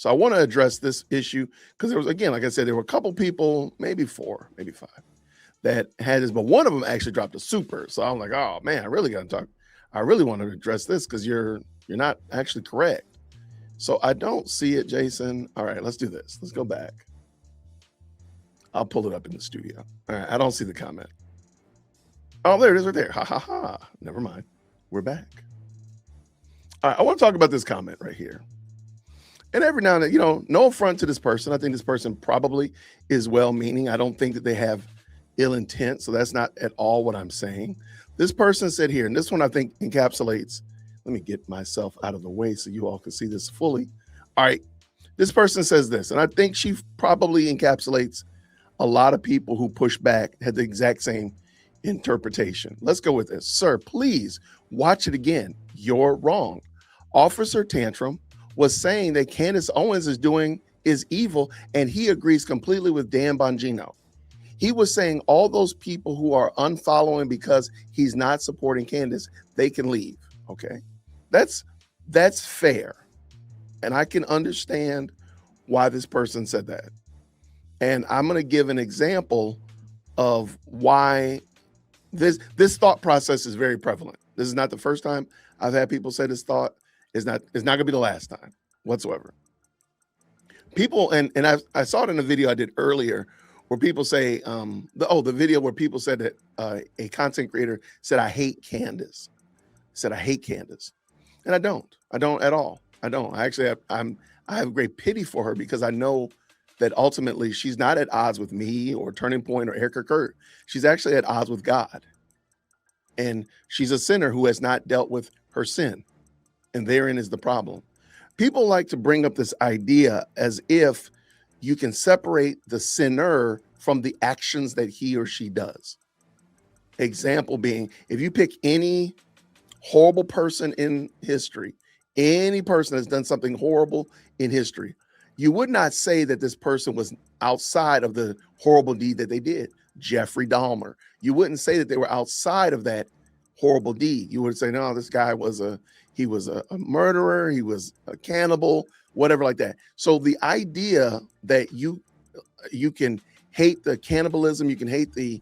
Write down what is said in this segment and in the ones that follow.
So I want to address this issue because there was, again, like I said, there were a couple people, maybe 4, maybe 5, that had this, but one of them actually dropped a super. So I'm like, oh man, I really got to talk. I really want to address this because you're not actually correct. So I don't see it, Jason. All right, let's do this. Let's go back. I'll pull it up in the studio. All right, I don't see the comment. Oh, there it is right there. Ha ha ha. Never mind. We're back. All right, I want to talk about this comment right here. And every now and then, no affront to this person. I think this person probably is well-meaning. I don't think that they have ill intent. So that's not at all what I'm saying. This person said here, and this one I think encapsulates, let me get myself out of the way so you all can see this fully. All right, this person says this, and I think she probably encapsulates a lot of people who push back, had the exact same interpretation. Let's go with this. Sir, please watch it again. You're wrong. Officer Tantrum was saying that Candace Owens is evil, and he agrees completely with Dan Bongino. He was saying all those people who are unfollowing because he's not supporting Candace, they can leave. Okay, that's fair, and I can understand why this person said that. And I'm going to give an example of why this thought process is very prevalent. This is not the first time I've had people say this thought. It's not going to be the last time whatsoever. People, and I saw it in a video I did earlier where people say, the video where people said that a content creator said, I hate Candace. Said, I hate Candace. And I don't at all. I don't. I actually I have great pity for her because I know that ultimately she's not at odds with me or Turning Point or Erica Kurt. She's actually at odds with God. And she's a sinner who has not dealt with her sin. And therein is the problem. People like to bring up this idea as if you can separate the sinner from the actions that he or she does. Example being, if you pick any horrible person in history, any person that's done something horrible in history, you would not say that this person was outside of the horrible deed that they did. Jeffrey Dahmer. You wouldn't say that they were outside of that horrible deed. You would say, no, this guy was a murderer. He was a cannibal, whatever like that. So the idea that you can hate the cannibalism, you can hate the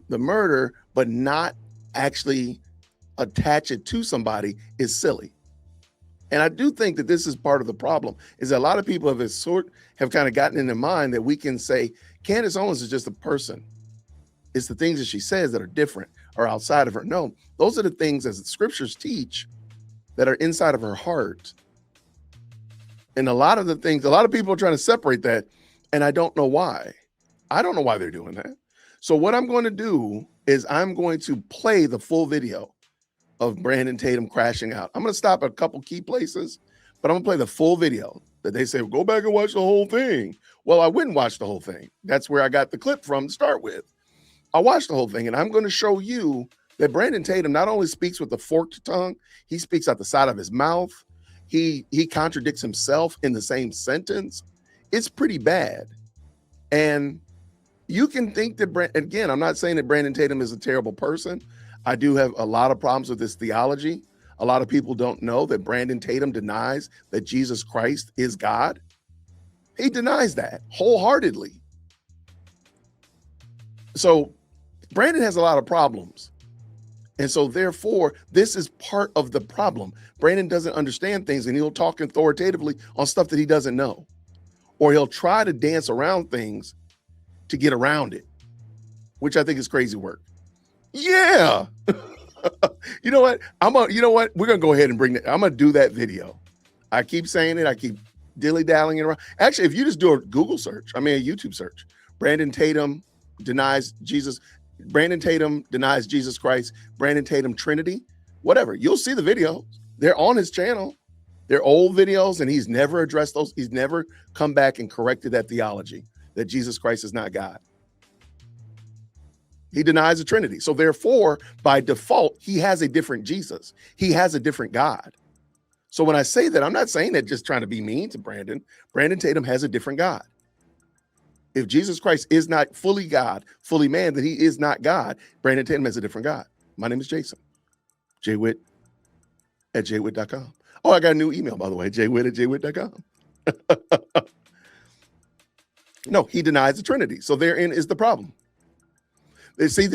murder, but not actually attach it to somebody is silly. And I do think that this is part of the problem, is that a lot of people have kind of gotten in their mind that we can say Candace Owens is just a person. It's the things that she says that are different or outside of her. No, those are the things, as the scriptures teach, that are inside of her heart. And a lot of people are trying to separate that, and I don't know why. I don't know why they're doing that. So what I'm going to do is I'm going to play the full video of Brandon Tatum crashing out. I'm going to stop at a couple key places, but I'm going to play the full video that they say, go back and watch the whole thing. Well, I wouldn't watch the whole thing. That's where I got the clip from to start with. I watched the whole thing, and I'm going to show you that Brandon Tatum not only speaks with a forked tongue, he speaks out the side of his mouth. He contradicts himself in the same sentence. It's pretty bad. And you can think that, again, I'm not saying that Brandon Tatum is a terrible person. I do have a lot of problems with his theology. A lot of people don't know that Brandon Tatum denies that Jesus Christ is God. He denies that wholeheartedly. So Brandon has a lot of problems. And so therefore, this is part of the problem. Brandon doesn't understand things, and he'll talk authoritatively on stuff that he doesn't know. Or he'll try to dance around things to get around it, which I think is crazy work. Yeah. You know what? We're going to go ahead and bring that. I'm going to do that video. I keep saying it. I keep dilly-dallying around. Actually, if you just do a Google search, a YouTube search, Brandon Tatum denies Jesus Christ, Brandon Tatum Trinity, whatever. You'll see the videos. They're on his channel. They're old videos, and he's never addressed those. He's never come back and corrected that theology that Jesus Christ is not God. He denies the Trinity. So therefore, by default, he has a different Jesus. He has a different God. So when I say that, I'm not saying that just trying to be mean to Brandon. Brandon Tatum has a different God. If Jesus Christ is not fully God, fully man, then he is not God. Brandon Tatum has a different God. My name is Jason. JWhit at JWhit.com. Oh, I got a new email, by the way, JWhit at JWhit.com. No, he denies the Trinity. So therein is the problem. See,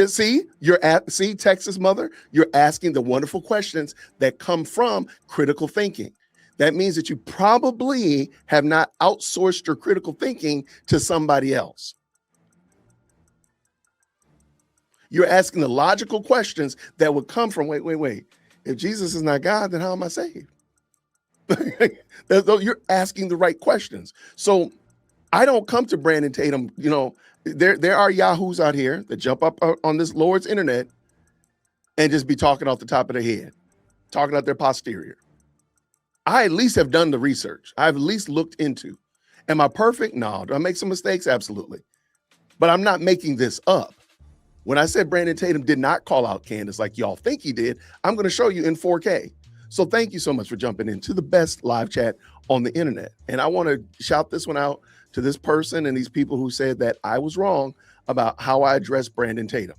Texas mother, you're asking the wonderful questions that come from critical thinking. That means that you probably have not outsourced your critical thinking to somebody else. You're asking the logical questions that would come from, wait. If Jesus is not God, then how am I saved? You're asking the right questions. So I don't come to Brandon Tatum, there are yahoos out here that jump up on this Lord's internet and just be talking off the top of their head, talking out their posterior. I at least have done the research. I've at least looked into. Am I perfect? No. Do I make some mistakes? Absolutely. But I'm not making this up. When I said Brandon Tatum did not call out Candace like y'all think he did, I'm going to show you in 4K. So thank you so much for jumping into the best live chat on the internet. And I want to shout this one out to this person and these people who said that I was wrong about how I addressed Brandon Tatum.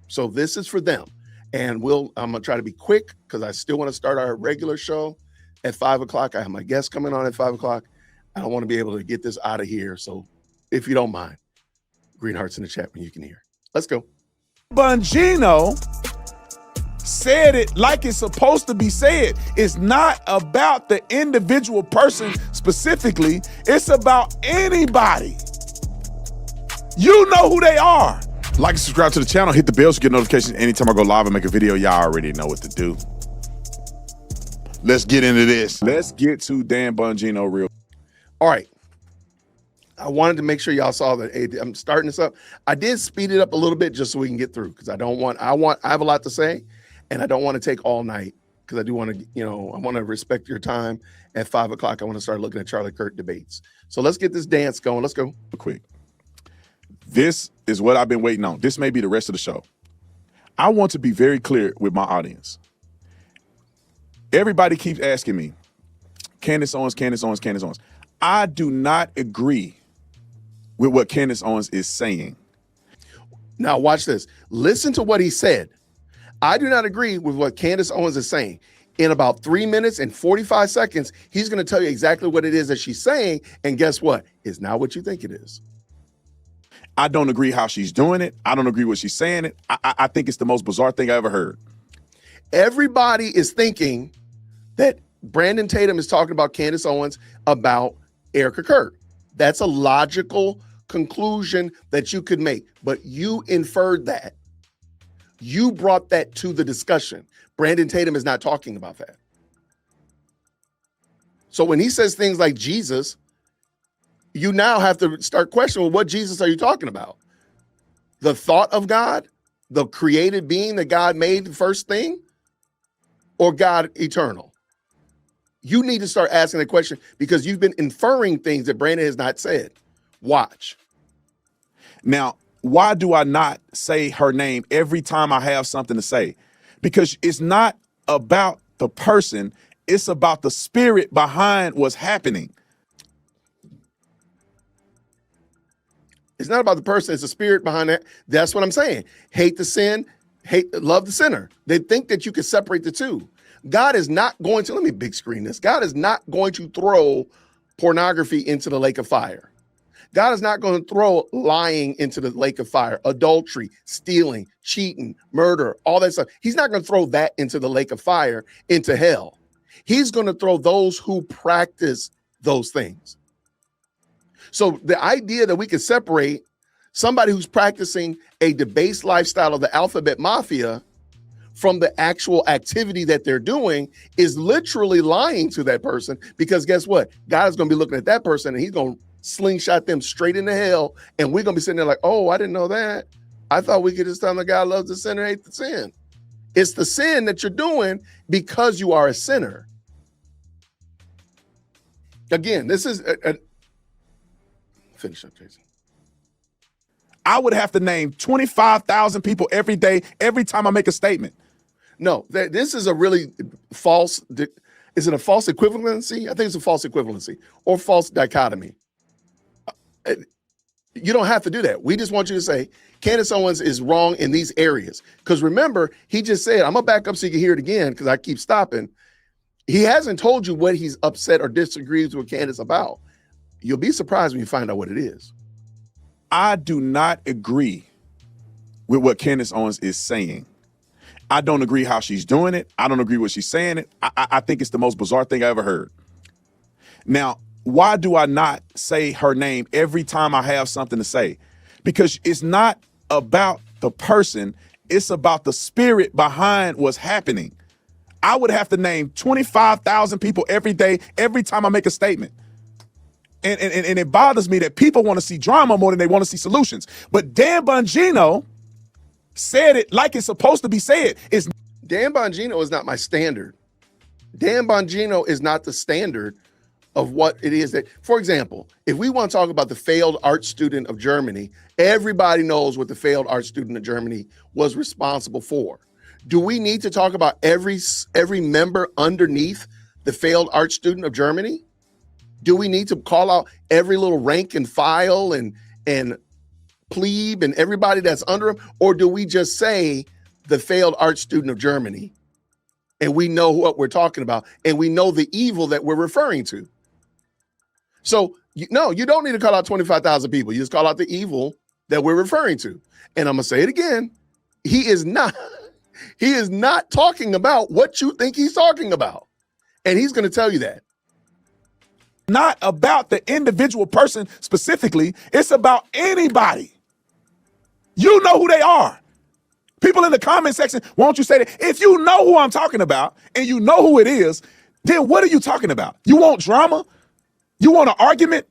So this is for them. And I'm going to try to be quick because I still want to start our regular show at 5 o'clock. I have my guest coming on at 5 o'clock. I don't want to be able to get this out of here. So if you don't mind, green hearts in the chat when you can hear. Let's go. Bongino said it like it's supposed to be said. It's not about the individual person specifically. It's about anybody. You know who they are. Like and subscribe to the channel. Hit the bell to get notifications anytime I go live and make a video. Y'all already know what to do. Let's get into this. Let's get to Dan Bongino real. All right. I wanted to make sure y'all saw that. Hey, I'm starting this up. I did speed it up a little bit just so we can get through because I have a lot to say and I don't want to take all night because I do want to, I want to respect your time. At 5 o'clock, I want to start looking at Charlie Kirk debates. So let's get this dance going. Let's go. Quick. This is what I've been waiting on. This may be the rest of the show. I want to be very clear with my audience. Everybody keeps asking me, Candace Owens. I do not agree with what Candace Owens is saying. Now watch this. Listen to what he said. I do not agree with what Candace Owens is saying. In about 3 minutes and 45 seconds, he's going to tell you exactly what it is that she's saying. And guess what? It's not what you think it is. I don't agree how she's doing it. I don't agree what she's saying it. I think it's the most bizarre thing I ever heard. Everybody is thinking that Brandon Tatum is talking about Candace Owens about Erica Kirk. That's a logical conclusion that you could make, but you inferred that. You brought that to the discussion. Brandon Tatum is not talking about that. So when he says things like Jesus, you now have to start questioning, well, what Jesus are you talking about? The thought of God, the created being that God made the first thing, or God eternal? You need to start asking that question because you've been inferring things that Brandon has not said. Watch. Now, why do I not say her name every time I have something to say? Because it's not about the person. It's about the spirit behind what's happening. It's not about the person. It's the spirit behind that. That's what I'm saying. Hate the sin, love the sinner. They think that you can separate the two. God is not going to, let me big screen this. God is not going to throw pornography into the lake of fire. God is not going to throw lying into the lake of fire, adultery, stealing, cheating, murder, all that stuff. He's not going to throw that into the lake of fire, into hell. He's going to throw those who practice those things. So the idea that we could separate somebody who's practicing a debased lifestyle of the alphabet mafia from the actual activity that they're doing is literally lying to that person, because guess what? God is going to be looking at that person and he's going to slingshot them straight into hell. And we're going to be sitting there like, oh, I didn't know that. I thought we could just tell them God loves the sinner, hate the sin. It's the sin that you're doing because you are a sinner. Again, this is finish up, Jason. I would have to name 25,000 people every day, every time I make a statement. No, this is a really false. Is it a false equivalency? I think it's a false equivalency or false dichotomy. You don't have to do that. We just want you to say Candace Owens is wrong in these areas. Because remember, he just said, I'm going to back up so you can hear it again because I keep stopping. He hasn't told you what he's upset or disagrees with Candace about. you'll be surprised when you find out what it is. I do not agree with what Candace Owens is saying. I don't agree how she's doing it. I don't agree what she's saying it. I think it's the most bizarre thing I ever heard. Now, why do I not say her name every time I have something to say? Because it's not about the person. It's about the spirit behind what's happening. I would have to name 25,000 people every day, every time I make a statement. And it bothers me that people want to see drama more than they want to see solutions. But Dan Bongino said it like it's supposed to be said. Dan Bongino is not my standard. Dan Bongino is not the standard of what it is that, for example, if we want to talk about the failed art student of Germany, everybody knows what the failed art student of Germany was responsible for. Do we need to talk about every member underneath the failed art student of Germany? Do we need to call out every little rank and file and plebe and everybody that's under him? Or do we just say the failed art student of Germany and we know what we're talking about and we know the evil that we're referring to? So, no, you don't need to call out 25,000 people. You just call out the evil that we're referring to. And I'm going to say it again. He is not talking about what you think he's talking about. And he's going to tell you that. Not about the individual person specifically. It's about anybody. You know who they are. People in the comment section, won't you say that? If you know who I'm talking about and you know who it is, then what are you talking about? You want drama? You want an argument?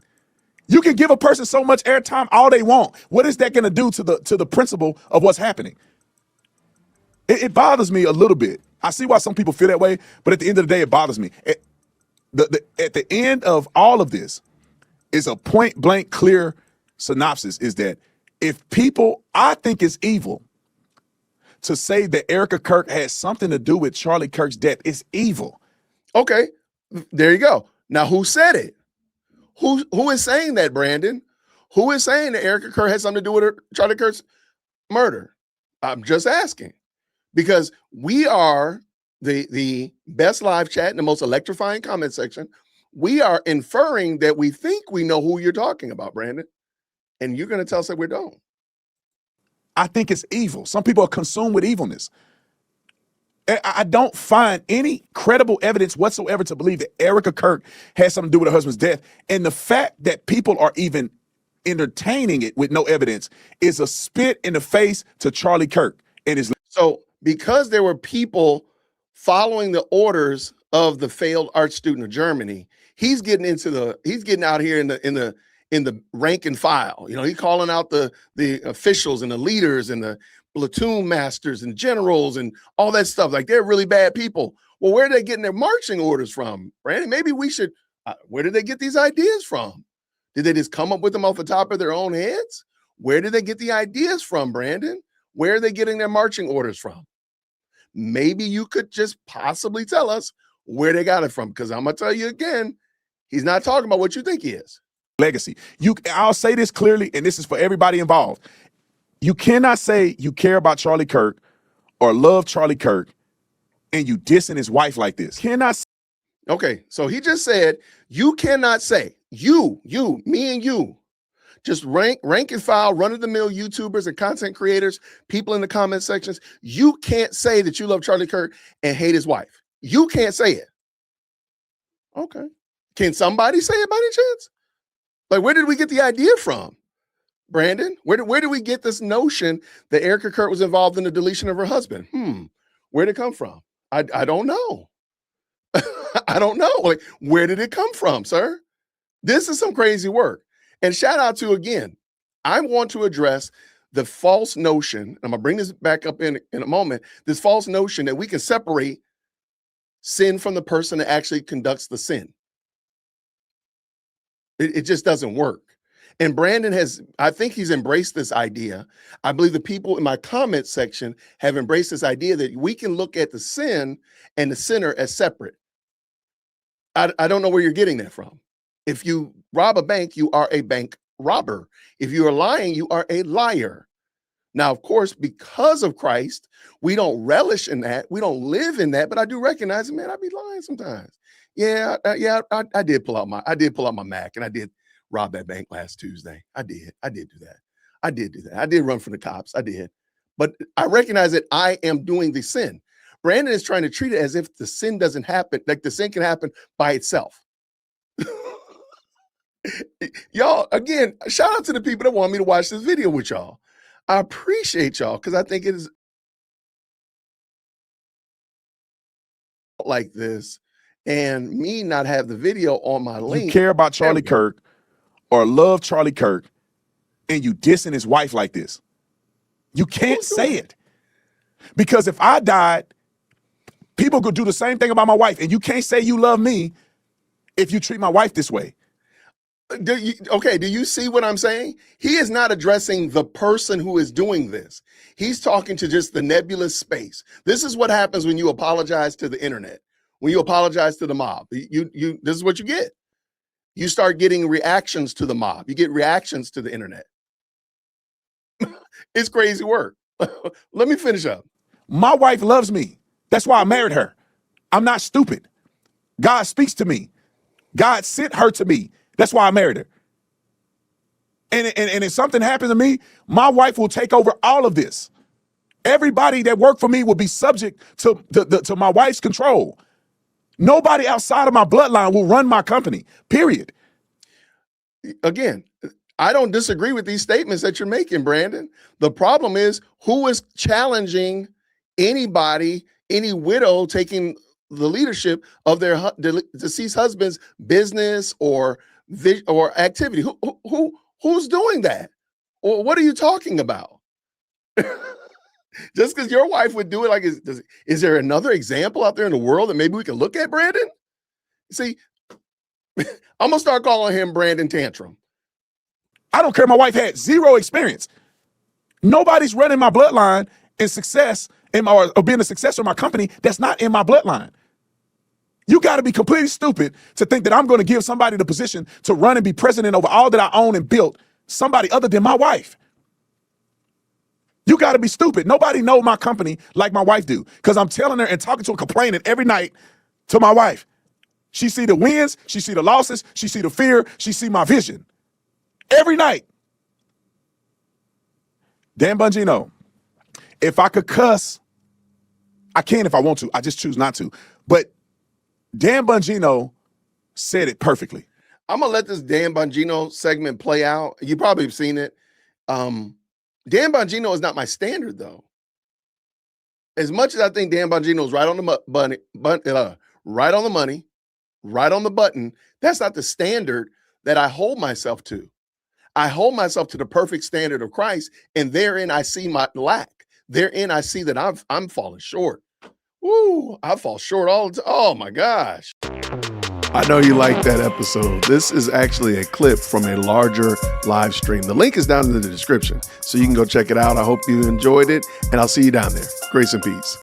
You can give a person so much airtime all they want. What is that going to do to the principle of what's happening? It bothers me a little bit. I see why some people feel that way, but at the end of the day, it bothers me. At the end of all of this is a point blank clear synopsis is that if people, I think it's evil to say that Erica Kirk has something to do with Charlie Kirk's death. It's evil. Okay, there you go. Now, who said it? Who is saying that, Brandon? Who is saying that Erica Kirk has something to do with Charlie Kirk's murder? I'm just asking. Because we are the best live chat in the most electrifying comment section. We are inferring that we think we know who you're talking about, Brandon. And you're going to tell us that we don't. I think it's evil. Some people are consumed with evilness. I don't find any credible evidence whatsoever to believe that Erica Kirk has something to do with her husband's death. And the fact that people are even entertaining it with no evidence is a spit in the face to Charlie Kirk. So because there were people following the orders of the failed art student of Germany, he's getting out here in the rank and file. You know, he's calling out the officials and the leaders and the platoon masters and generals and all that stuff. Like, they're really bad people. Well, where are they getting their marching orders from, Brandon? Maybe we should, where did they get these ideas from? Did they just come up with them off the top of their own heads? Where did they get the ideas from, Brandon? Where are they getting their marching orders from? Maybe you could just possibly tell us where they got it from. Because I'm going to tell you again, he's not talking about what you think he is. Legacy. I'll say this clearly, and this is for everybody involved. You cannot say you care about Charlie Kirk or love Charlie Kirk and you dissing his wife like this. Okay, so he just said, you cannot say, you, me and you, just rank and file, run-of-the-mill YouTubers and content creators, people in the comment sections, you can't say that you love Charlie Kirk and hate his wife. You can't say it. Okay. Can somebody say it by any chance? Like, where did we get the idea from? Brandon, where did we get this notion that Erica Kirk was involved in the deletion of her husband? Where did it come from? I don't know. I don't know. Like, where did it come from, sir? This is some crazy work. And shout out to, again, I want to address the false notion, I'm going to bring this back up in a moment, this false notion that we can separate sin from the person that actually conducts the sin. It just doesn't work. And Brandon I think he's embraced this idea. I believe the people in my comment section have embraced this idea that we can look at the sin and the sinner as separate. I don't know where you're getting that from. If you rob a bank, you are a bank robber. If you are lying, you are a liar. Now, of course, because of Christ, we don't relish in that. We don't live in that, but I do recognize it, man. I be lying sometimes. I did pull out my Mac and I did robbed that bank last Tuesday. I did do that. I did run from the cops. I did. But I recognize that I am doing the sin. Brandon is trying to treat it as if the sin doesn't happen, like the sin can happen by itself. Y'all, again, shout out to the people that want me to watch this video with y'all. I appreciate y'all because I think it is like this, and me not have the video on my link. You care about Charlie Kirk or love Charlie Kirk, and you dissing his wife like this. You can't say it. Because if I died, people could do the same thing about my wife, and you can't say you love me if you treat my wife this way. Do you see what I'm saying? He is not addressing the person who is doing this. He's talking to just the nebulous space. This is what happens when you apologize to the internet, when you apologize to the mob. This is what you get. You start getting reactions to the mob. You get reactions to the internet. It's crazy work. Let me finish up. My wife loves me. That's why I married her. I'm not stupid. God speaks to me. God sent her to me. That's why I married her. And if something happens to me, my wife will take over all of this. Everybody that worked for me will be subject to my wife's control. Nobody outside of my bloodline will run my company, period. Again, I don't disagree with these statements that you're making, Brandon. The problem is who is challenging anybody, any widow taking the leadership of their deceased husband's business or activity. Who's doing that? Or what are you talking about? Just because your wife would do it, like, is there another example out there in the world that maybe we can look at, Brandon? See, I'm gonna start calling him Brandon Tantrum. I don't care. My wife had zero experience. Nobody's running my bloodline in success or being a successor in my company that's not in my bloodline. You got to be completely stupid to think that I'm going to give somebody the position to run and be president over all that I own and built, somebody other than my wife. You got to be stupid. Nobody know my company like my wife do, because I'm telling her and talking to her, complaining every night to my wife. She see the wins, she see the losses, she see the fear, she see my vision. Every night. Dan Bongino, if I could cuss, I can if I want to. I just choose not to. But Dan Bongino said it perfectly. I'm going to let this Dan Bongino segment play out. You probably have seen it. Dan Bongino is not my standard, though. As much as I think Dan Bongino is right on the right on the money, right on the button, that's not the standard that I hold myself to. I hold myself to the perfect standard of Christ, and therein I see my lack. Therein I see that I'm falling short. Woo, I fall short all the time. Oh my gosh. I know you liked that episode. This is actually a clip from a larger live stream. The link is down in the description, so you can go check it out. I hope you enjoyed it, and I'll see you down there. Grace and peace.